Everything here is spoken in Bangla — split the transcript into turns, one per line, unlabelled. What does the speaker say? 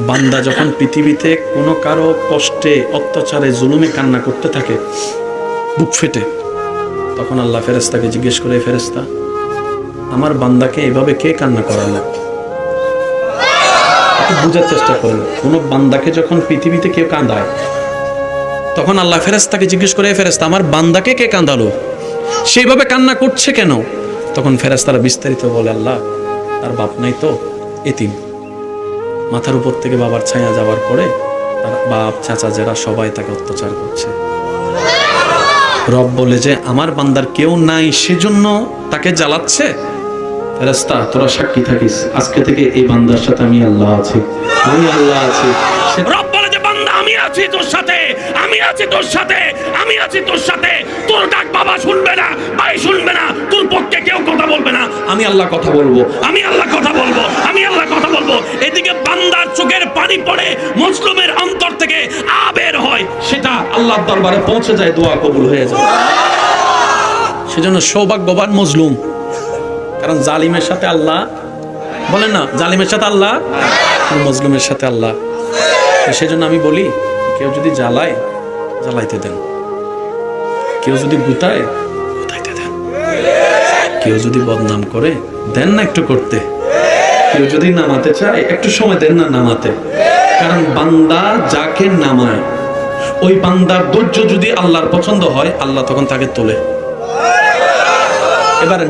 বান্দা যখন পৃথিবীতে কোনো কারো কষ্টে অত্যাচারে জুলুমে কান্না করতে থাকে বুক ফেটে, তখন আল্লাহ ফেরেশতাকে জিজ্ঞেস করে, ফেরেশতা আমার বান্দাকে এভাবে কে কান্না করালো? একটু বুঝার চেষ্টা করেন, কোন বান্দাকে যখন পৃথিবীতে কেউ কাঁদায় তখন আল্লাহ ফেরেশতাকে জিজ্ঞেস করে, ফেরেশতা আমার বান্দাকে কে কাঁদালো, সেইভাবে কান্না করছে কেন? তখন ফেরেশতারা বিস্তারিত বলে, আল্লাহ তার বাপ নাই তো, এতিম, মাথার উপর থেকে বাবার ছায়া যাওয়ার পরে তার বাপ চাচা যারা সবাই তাকে অত্যাচার করছে। রব বলে যে আমার বান্দার কেউ নাই সেজন্য তাকে জ্বালাচ্ছে। ফেরেশতা তোরা সাক্ষী থাকিস, আজকে থেকে এই বান্দার সাথে আমি আল্লাহ আছি, আমি আল্লাহ আছি। রব বলে যে বান্দা আমি আছি তোর সাথে, আমি আছি তোর সাথে, আমি আছি তোর সাথে। তোর ডাক বাবা শুনবে না, ভাই শুনবে না, তোর পক্ষে কেউ কথা বলবে না, আমি আল্লাহ কথা বলবো, আমি আল্লাহ কথা বলবো, আমি আল্লাহ কথা বলবো। এদিকে বান্দার চোখের পানি পড়ে, মজলুমের অন্তর থেকে আবের হয়, সেটা আল্লাহর দরবারে পৌঁছে যায়, দোয়া কবুল হয়ে যায়। সেজন্য সৌভাগ্যবান মজলুম, কারণ জালিমের সাথে আল্লাহ, বলেন না জালিমের সাথে আল্লাহ, মজলুমের সাথে আল্লাহ। সেজন্য আমি বলি, কেউ যদি জ্বালায় জ্বালাইতে দেন, কেউ যদি গুতায় গুতাইতে দেন, কেউ যদি বদনাম করে দেন না একটু করতে, কেউ যদি নামাতে চায় একটু সময় দেন না নামাতে। কারণ বান্দা যাকে নামায় ওই বান্দার ধৈর্য যদি আল্লাহর পছন্দ হয়, আল্লাহ তখন তাকে তোলে। এবার